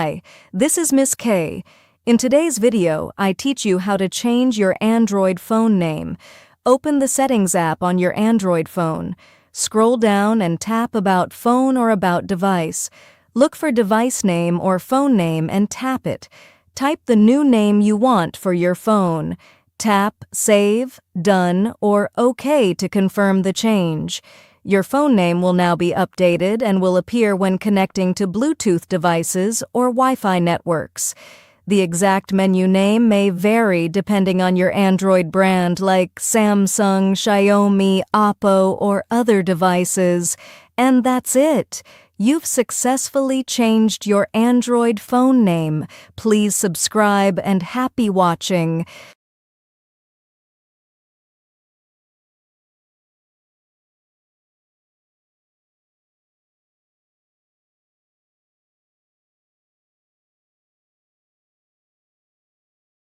Hi, this is Miss K. In today's video, I teach you how to change your Android phone name. Open the Settings app on your Android phone. Scroll down and tap About Phone or About Device. Look for device name or phone name and tap it. Type the new name you want for your phone. Tap Save, Done, or OK to confirm the change. Your phone name will now be updated and will appear when connecting to Bluetooth devices or Wi-Fi networks. The exact menu name may vary depending on your Android brand like Samsung, Xiaomi, Oppo, or other devices. And that's it. You've successfully changed your Android phone name. Please subscribe and happy watching.